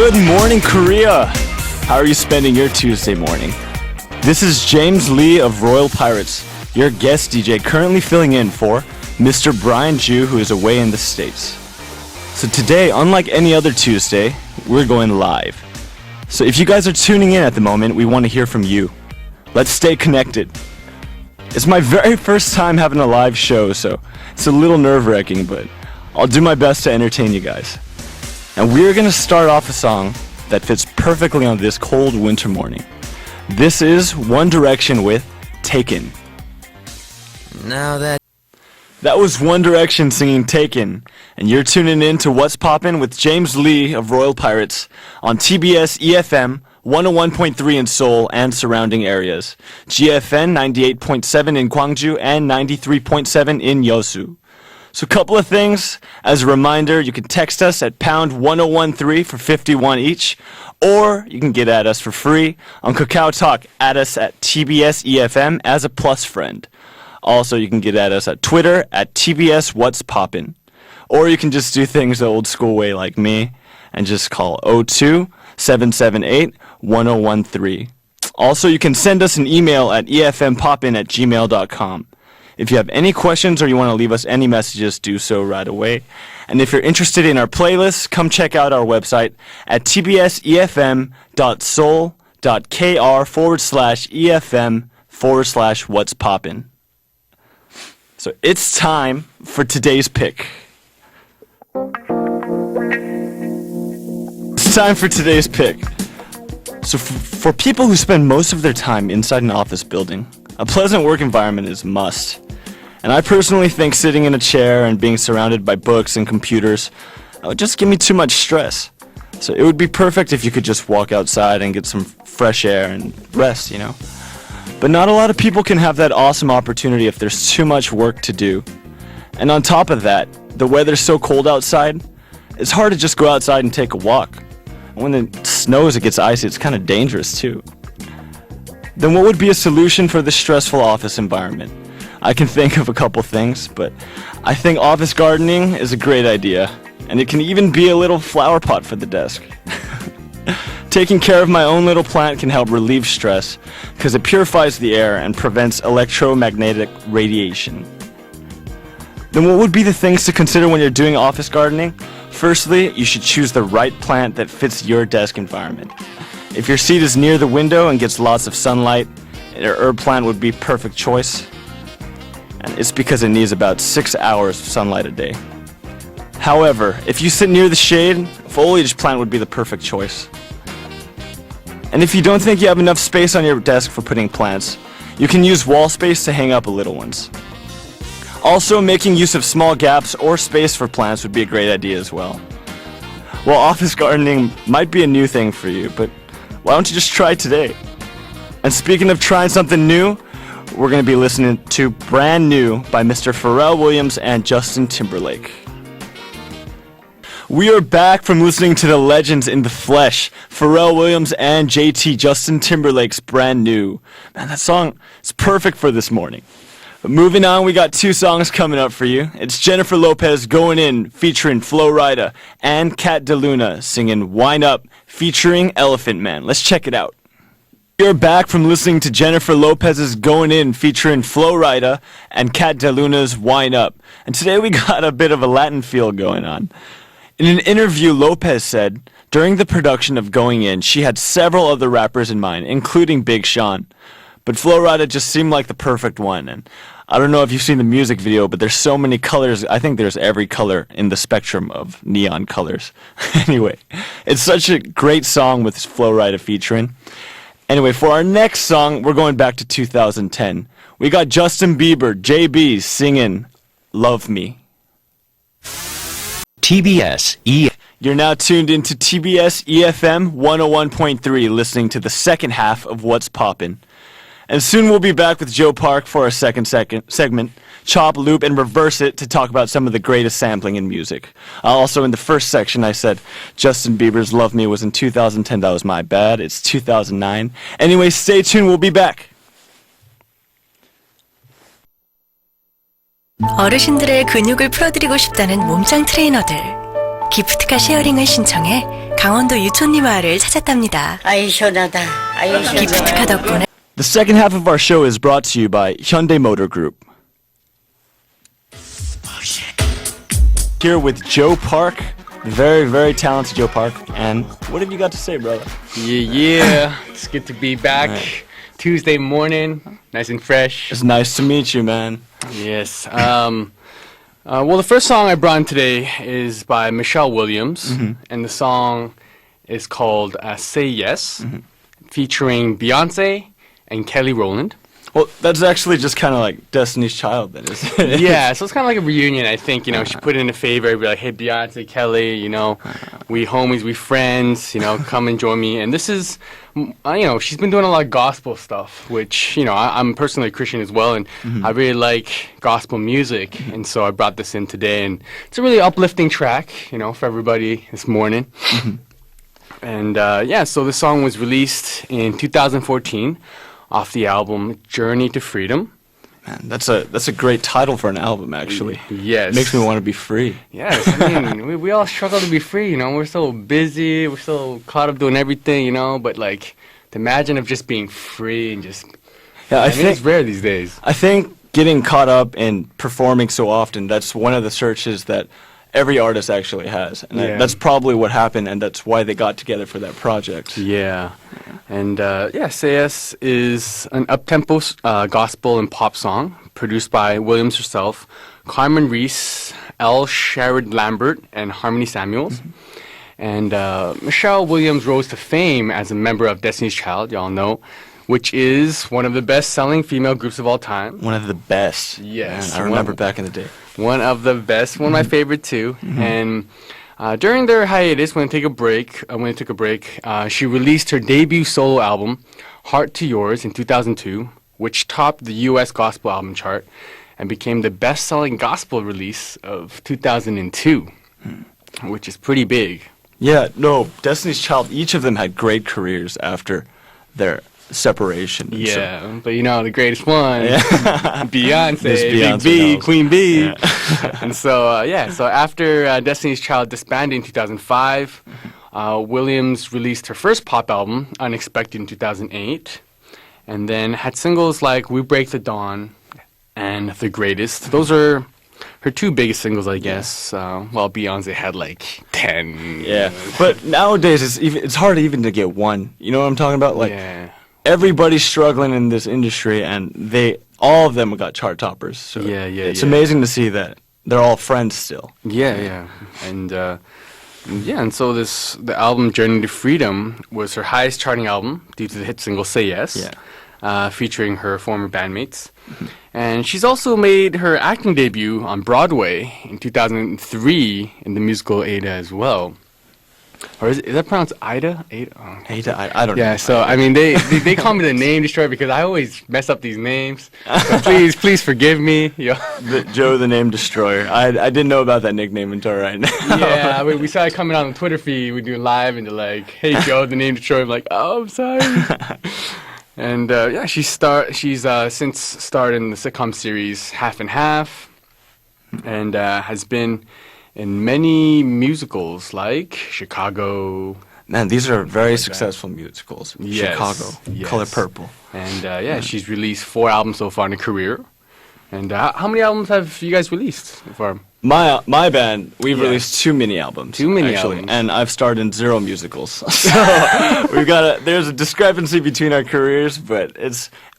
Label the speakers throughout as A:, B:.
A: Good morning, Korea! How are you spending your Tuesday morning? This is James Lee of Royal Pirates, your guest DJ currently filling in for Mr. Brian Ju, who is away in the States. So today, unlike any other Tuesday, we're going live. So if you guys are tuning in at the moment, we want to hear from you. Let's stay connected. It's my very first time having a live show, so it's a little nerve-wracking, but I'll do my best to entertain you guys. And we're going to start off a song that fits perfectly on this cold winter morning. This is One Direction with Taken. That was One Direction singing Taken, and you're tuning in to What's Poppin' with James Lee of Royal Pirates on TBS eFM 101.3 in Seoul and surrounding areas, GFN 98.7 in Gwangju and 93.7 in Yeosu. So a couple of things. As a reminder, you can text us at pound 1013 for 51 each, or you can get at us for free on Kakao Talk. Add us at TBS eFM as a plus friend. Also, you can get at us at Twitter at TBS What's Poppin'. Or you can just do things the old school way like me and just call 02-778-1013. Also, you can send us an email at efmpoppin@gmail.com. If you have any questions or you want to leave us any messages, do so right away. And if you're interested in our playlist, come check out our website at tbsefm.soul.kr/EFM/what's poppin'. So it's time for today's pick. It's time for today's pick. So for people who spend most of their time inside an office building, a pleasant work environment is a must. And I personally think sitting in a chair and being surrounded by books and computers would just give me too much stress. So it would be perfect if you could just walk outside and get some fresh air and rest, you know. But not a lot of people can have that awesome opportunity if there's too much work to do. And on top of that, the weather's so cold outside, it's hard to just go outside and take a walk. When it snows, it gets icy, it's kind of dangerous too. Then what would be a solution for this stressful office environment? I can think of a couple things, but I think office gardening is a great idea, and it can even be a little flower pot for the desk. Taking care of my own little plant can help relieve stress because it purifies the air and prevents electromagnetic radiation. Then what would be the things to consider when you're doing office gardening? Firstly, you should choose the right plant that fits your desk environment. If your seat is near the window and gets lots of sunlight, a herb plant would be a perfect choice. And it's because it needs about 6 hours of sunlight a day. However, if you sit near the shade, a foliage plant would be the perfect choice. And if you don't think you have enough space on your desk for putting plants, you can use wall space to hang up little ones. Also, making use of small gaps or space for plants would be a great idea as well. Well, office gardening might be a new thing for you, but why don't you just try it today? And speaking of trying something new, we're going to be listening to Brand New by Mr. Pharrell Williams and Justin Timberlake. We are back from listening to the legends in the flesh, Pharrell Williams and JT, Justin Timberlake's Brand New. Man, that song is perfect for this morning. But moving on, we got two songs coming up for you. It's Jennifer Lopez, Going In, featuring Flo Rida, and Kat DeLuna singing Wine Up, featuring Elephant Man. Let's check it out. We're back from listening to Jennifer Lopez's Going In, featuring Flo Rida, and Kat DeLuna's Wine Up. And today we got a bit of a Latin feel going on. In an interview, Lopez said, during the production of Going In, she had several other rappers in mind, including Big Sean. But Flo Rida just seemed like the perfect one. And I don't know if you've seen the music video, but there's so many colors. I think there's every color in the spectrum of neon colors. Anyway, it's such a great song with Flo Rida featuring. Anyway, for our next song, we're going back to 2010. We got Justin Bieber, JB, singing Love Me.
B: TBS
A: You're now tuned into TBS eFM 101.3, listening to the second half of What's Poppin'. And soon we'll be back with Joe Park for our second segment, Chop, Loop, and Reverse It, to talk about some of the greatest sampling in music. Also, in the first section, I said Justin Bieber's Love Me was in 2010. That was my bad. It's 2009. Anyway, stay tuned. We'll be back.
C: 어르신들의 근육을 풀어드리고 싶다는 몸짱 트레이너들. 기프트카 쉐어링을 신청해
B: 강원도 유촌리 마을을 찾았답니다.
C: 아이 시원하다. 아이 시원하다.
B: 기프트카 덕분에
A: The second half of our show is brought to you by Hyundai Motor Group. Here with Joe Park, very, very talented Joe Park. And what have you got to say, brother?
D: Yeah. It's good to be back.
A: Right.
D: Tuesday morning, nice and fresh.
A: It's nice to meet you, man.
D: Yes. Well, the first song I brought in today is by Michelle Williams, and the song is called Say Yes, featuring Beyonce and Kelly Rowland.
A: Well, that's actually just kind of like Destiny's Child, then, isn't it?
D: Yeah, so it's kind of like a reunion, I think. You know, she put in a favor, be like, hey, Beyonce, Kelly, you know, we homies, we friends, you know, come and join me. And this is, you know, she's been doing a lot of gospel stuff, which, you know, I'm personally a Christian as well, and I really like gospel music. And so I brought this in today, and it's a really uplifting track, you know, for everybody this morning. And yeah, so the song was released in 2014. Off the album Journey to Freedom.
A: Man, that's a great title for an album, actually.
D: Yes.
A: It makes me want to be free.
D: Yes, I mean, we all struggle to be free, you know. We're so busy, we're so caught up doing everything, you know. But, like, the imagine of just being free and just...
A: Yeah,
D: I mean, it's rare these days.
A: I think getting caught up in performing so often, that's one of the searches that every artist actually has. And that's probably what happened, and that's why they got together for that project.
D: Yeah. And yeah, Say Yes is an up-tempo gospel and pop song produced by Williams herself, Carmen Reese, L. Sherrod Lambert, and Harmony Samuels. And Michelle Williams rose to fame as a member of Destiny's Child, y'all know, which is one of the best-selling female groups of all time.
A: One of the best.
D: Yes.
A: Man, I remember back in the day.
D: One of the best, one of my favorite too. And during their hiatus, when they took a break, she released her debut solo album, Heart to Yours, in 2002, which topped the U.S. Gospel Album chart and became the best-selling gospel release of 2002, which is pretty big.
A: Yeah, no, Destiny's Child, each of them had great careers after their separation.
D: Yeah, but you know, the greatest one,
A: Miss
D: Beyonce,
A: Beyonce
D: Big B,
A: knows.
D: Queen B.
A: Yeah.
D: And so, so after Destiny's Child disbanded in 2005, Williams released her first pop album, Unexpected, in 2008, and then had singles like We Break the Dawn and The Greatest. Those are her two biggest singles, I guess, while Beyonce had like 10.
A: Yeah, but nowadays it's hard even to get one. You know what I'm talking about? Like,
D: Yeah.
A: everybody's struggling in this industry, and all of them got chart toppers. So it's amazing to see that they're all friends still.
D: Yeah. And so the album Journey to Freedom was her highest charting album due to the hit single Say Yes, featuring her former bandmates. And she's also made her acting debut on Broadway in 2003 in the musical Ada as well. Or is that pronounced Ida? Ada? Oh.
A: Ada, I don't know.
D: Yeah, so I mean, they call me the name destroyer because I always mess up these names. So please forgive me. Yo.
A: Joe the Name Destroyer. I didn't know about that nickname until right now.
D: Yeah, I mean, we saw it coming on the Twitter feed. We do live, and they're like, "Hey, Joe the Name Destroyer." I'm like, "Oh, I'm sorry." And yeah, she's since starred in the sitcom series Half and Half, and has been in many musicals like Chicago.
A: Man, these are very successful musicals.
D: Yes,
A: Chicago,
D: yes.
A: Color Purple.
D: And she's released 4 albums so far in her career. And how many albums have you guys released so far?
A: My band, we've released 2 mini albums.
D: 2 mini
A: actually,
D: albums.
A: and I've starred in 0 musicals. So there's a discrepancy between our careers, but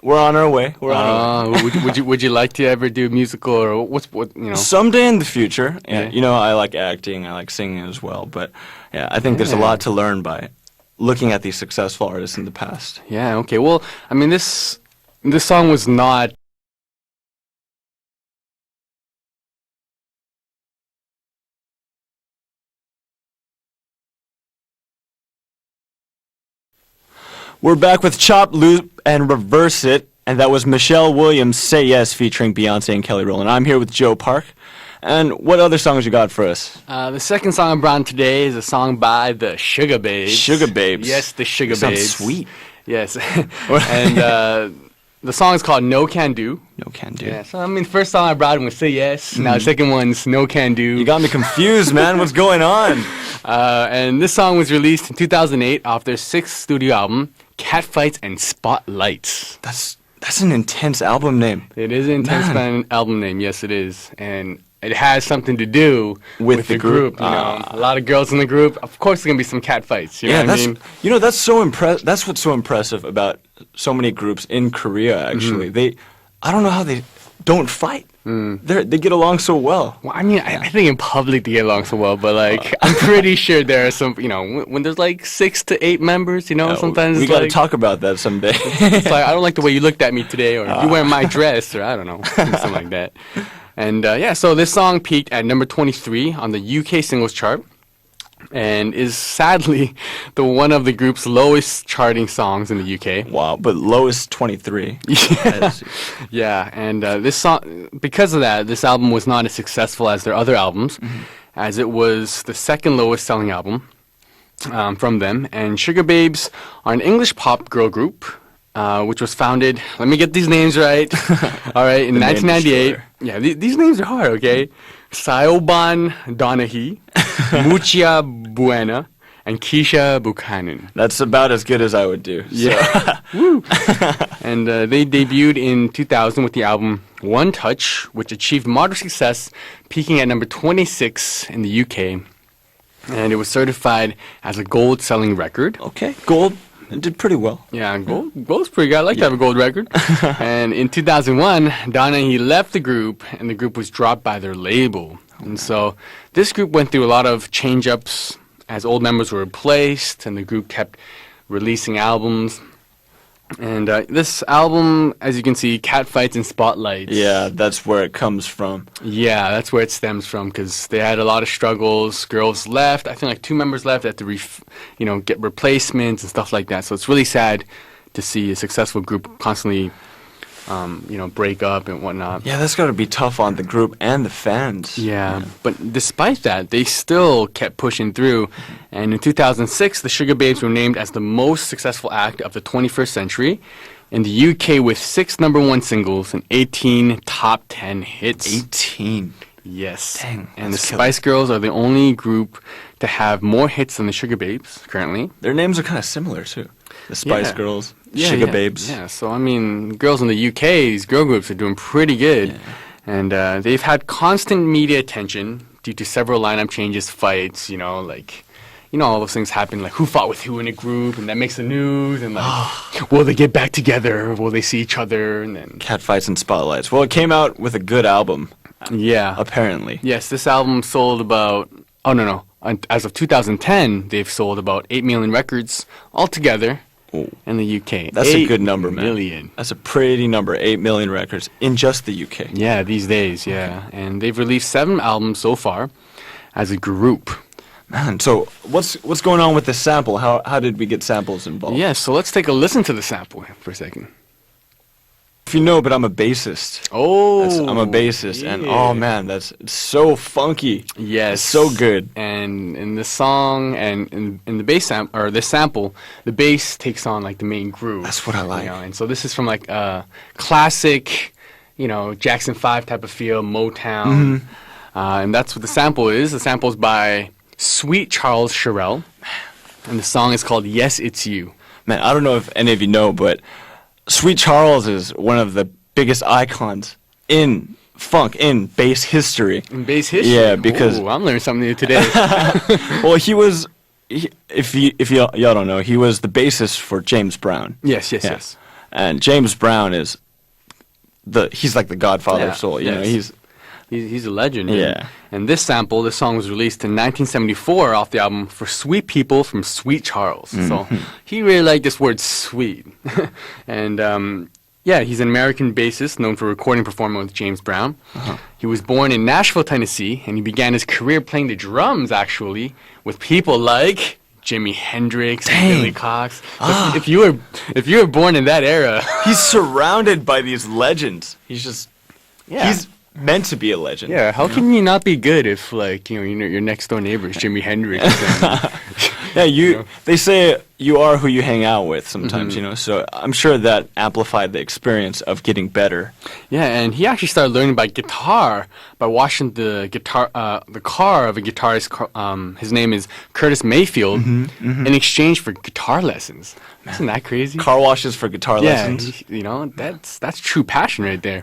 A: we're on our way. We're on our way.
D: Would you like to ever do a musical, or what you know?
A: Someday in the future.
D: Yeah.
A: You know, I like acting, I like singing as well, but yeah, I think there's a lot to learn by looking at these successful artists in the past.
D: Yeah. Okay. Well, I mean, this song was not.
A: We're back with Chop, Loop, and Reverse It, and that was Michelle Williams' Say Yes featuring Beyonce and Kelly Rowland. I'm here with Joe Park. And what other songs you got for us?
D: The second song I brought today is a song by the Sugar Babes.
A: Sugar Babes.
D: Yes, the Sugar
A: Sounds
D: Babes.
A: sweet.
D: Yes. And the song is called No Can Do.
A: No Can Do.
D: Yeah, so I mean, first song I brought was Say Yes. Now the second one's No Can Do.
A: You got me confused, man. What's going on?
D: And this song was released in 2008 off their sixth studio album, Catfights and Spotlights.
A: That's an intense album name.
D: It is an intense album name, yes it is. And it has something to do with the group. You know, a lot of girls in the group. Of course, there's gonna be some cat fights. You know what I mean?
A: That's so That's what's so impressive about so many groups in Korea. Actually, I don't know how they don't fight. They get along so well.
D: Well, I mean, I think in public they get along so well, but like I'm pretty sure there are some. You know, when there's like 6 to 8 members, you know, sometimes
A: we
D: it's
A: got to
D: like,
A: talk about that someday.
D: it's like I don't like the way you looked at me today, or you wearing my dress, or I don't know, something like that. And so this song peaked at number 23 on the UK singles chart, and is sadly the one of the group's lowest charting songs in the UK.
A: Wow, but lowest 23.
D: Yeah, and this song, because of that, this album was not as successful as their other albums, as it was the second lowest selling album from them. And Sugar Babes are an English pop girl group, which was founded, let me get these names right, all right, in 1998. Yeah, these names are hard, okay? Saoban Donaghy, Muchia Buena, and Keisha Buchanan.
A: That's about as good as I would do.
D: Yeah. Woo. And they debuted in 2000 with the album One Touch, which achieved moderate success, peaking at number 26 in the UK. And it was certified as a gold-selling record.
A: Okay, gold. It did pretty well.
D: Yeah, gold's pretty good. I like to have a gold record. And in 2001, Donaghy left the group, and the group was dropped by their label. And so this group went through a lot of change-ups as old members were replaced, and the group kept releasing albums. And this album, as you can see, Catfights and Spotlights.
A: Yeah, that's where it comes from.
D: Yeah, that's where it stems from, because they had a lot of struggles. Girls left. I think like 2 members left. They had to, get replacements and stuff like that. So it's really sad to see a successful group constantly, break up and whatnot.
A: Yeah, that's got to be tough on the group and the fans.
D: Yeah, but despite that, they still kept pushing through. And in 2006, the Sugar Babes were named as the most successful act of the 21st century in the UK with 6 number 1 singles and 18 top 10 hits.
A: 18?
D: Yes.
A: Dang.
D: And the Spice Girls are the only group to have more hits than the Sugar Babes currently.
A: Their names are kind of similar, too. The Spice Girls, Sugar Babes.
D: Yeah, so I mean, girls in the UK, these girl groups are doing pretty good. Yeah. And they've had constant media attention due to several lineup changes, fights, all those things happen, like who fought with who in a group, and that makes the news, and will they get back together, will they see each other, and then...
A: Catfights and Spotlights. Well, it came out with a good album.
D: Yeah.
A: Apparently.
D: Yes, this album sold about... Oh, no. As of 2010, they've sold about 8 million records altogether in the UK.
A: That's a good number, man.
D: Million.
A: That's a pretty number, 8 million records in just the UK.
D: Yeah, these days, yeah. Okay. And they've released 7 albums so far as a group.
A: Man, so what's going on with the sample? How did we get samples involved?
D: Yeah, so let's take a listen to the sample for a second.
A: If you know, but I'm a bassist.
D: Oh,
A: I'm a bassist, and oh man, it's so funky.
D: Yes,
A: it's so good.
D: And in the song and in the bass this sample, the bass takes on like the main groove.
A: That's what I like.
D: And so this is from like a classic, Jackson 5 type of feel, Motown, and that's what the sample is. The sample is by Sweet Charles Sherrill, and the song is called "Yes, It's You."
A: Man, I don't know if any of you know, but Sweet Charles is one of the biggest icons in funk, in bass history.
D: In bass history?
A: Yeah, because...
D: Ooh, I'm learning something new today.
A: Well, if y'all don't know, he was the bassist for James Brown.
D: Yes.
A: And James Brown is he's like the godfather of soul. You know,
D: he's a legend.
A: Yeah.
D: And this song was released in 1974 off the album For Sweet People from Sweet Charles. So he really liked this word sweet. And he's an American bassist known for recording and performing with James Brown. He was born in Nashville, Tennessee, and he began his career playing the drums, actually, with people like Jimi Hendrix and Billy Cox. So if you were born in that era...
A: He's surrounded by these legends. He's meant to be a legend.
D: Yeah, how can you not be good if, your next door neighbor is Jimi Hendrix and
A: Yeah, they say you are who you hang out with sometimes, so I'm sure that amplified the experience of getting better.
D: Yeah, and he actually started learning about guitar by watching the car of a guitarist. His name is Curtis Mayfield, in exchange for guitar lessons. Isn't that crazy?
A: Car washes for guitar lessons.
D: That's true passion right there.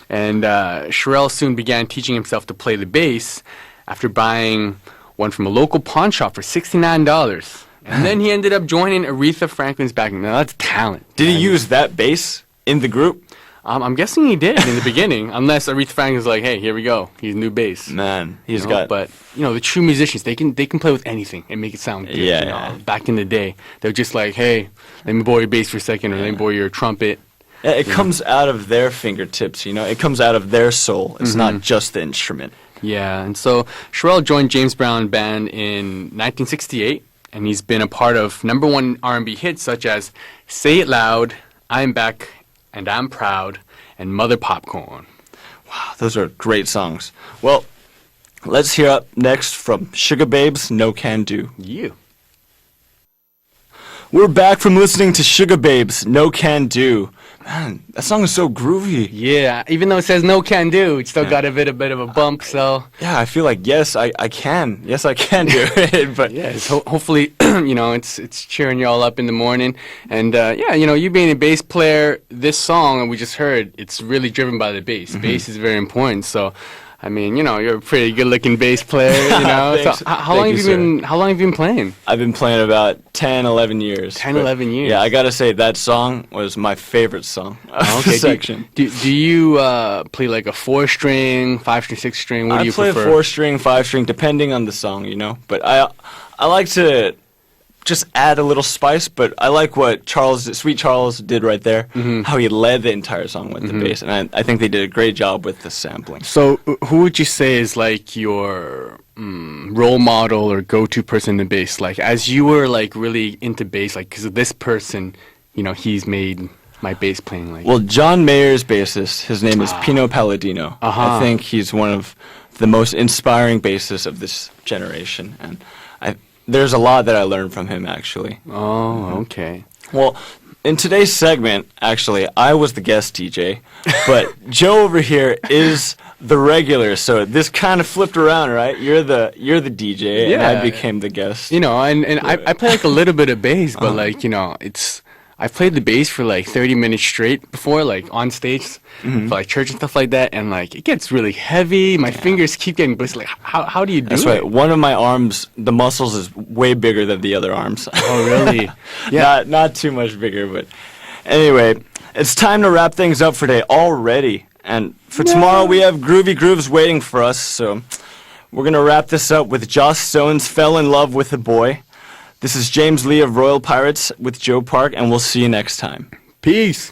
D: And Sherelle soon began teaching himself to play the bass after buying one from a local pawn shop for $69. And then he ended up joining Aretha Franklin's backing. Now that's talent.
A: Did he use that bass in the group?
D: I'm guessing he did in the beginning, unless Aretha Franklin's like, hey, here we go. He's new bass.
A: Man, he's got...
D: But, the true musicians, they can play with anything and make it sound good.
A: Yeah.
D: Back in the day, they're just like, hey, let me borrow your bass for a second, or let me borrow your trumpet.
A: Yeah, it comes out of their fingertips, It comes out of their soul. It's not just the instrument.
D: Yeah, and so Sherelle joined James Brown Band in 1968, and he's been a part of #1 R&B hits such as Say It Loud, I'm Back, and I'm Proud, and Mother Popcorn.
A: Wow, those are great songs. Well, let's hear up next from Sugar Babes, No Can Do.
D: You.
A: We're back from listening to Sugar Babes, No Can Do. Man, that song is so groovy.
D: Yeah, even though it says no can do, it's still got a bit of a bump, so...
A: Yeah, I feel like, yes, I can. Yes, I can do it, but...
D: Yeah, hopefully, it's cheering you all up in the morning. And, you being a bass player, this song that we just heard, it's really driven by the bass. Bass is very important, so... I mean, you're a pretty good-looking bass player,
A: Thanks.
D: So how long have you been playing?
A: I've been playing about 10, 11 years.
D: 10, 11 years.
A: Yeah, I gotta say that song was my favorite song of the section.
D: Do you play like a 4-string, 5-string, 6-string? What do you prefer?
A: I play 4-string, 5-string, depending on the song, But I like to just add a little spice, but I like what Sweet Charles did right there, how he led the entire song with the bass, and I think they did a great job with the sampling.
D: So who would you say is like your role model or go-to person in the bass? Like as you were like really into bass, like because of this person, he's made my bass playing like...
A: Well, John Mayer's bassist, his name is Pino Palladino. I think he's one of the most inspiring bassists of this generation, and there's a lot that I learned from him, actually.
D: Oh, okay.
A: Well, in today's segment, actually, I was the guest DJ, but Joe over here is the regular, so this kind of flipped around, right? You're the DJ, and I became the guest.
D: And I play like a little bit of bass, but I've played the bass for like 30 minutes straight before, like on stage for like church and stuff like that, and like it gets really heavy. My fingers keep getting blistered. Like, how do you do it?
A: That's right. One of my arms, the muscles is way bigger than the other arms.
D: Oh, really?
A: Yeah. Not too much bigger, but anyway, it's time to wrap things up for today already. And for tomorrow, we have Groovy Grooves waiting for us, so we're going to wrap this up with Joss Stone's Fell in Love with a Boy. This is James Lee of Royal Pirates with Joe Park, and we'll see you next time.
D: Peace.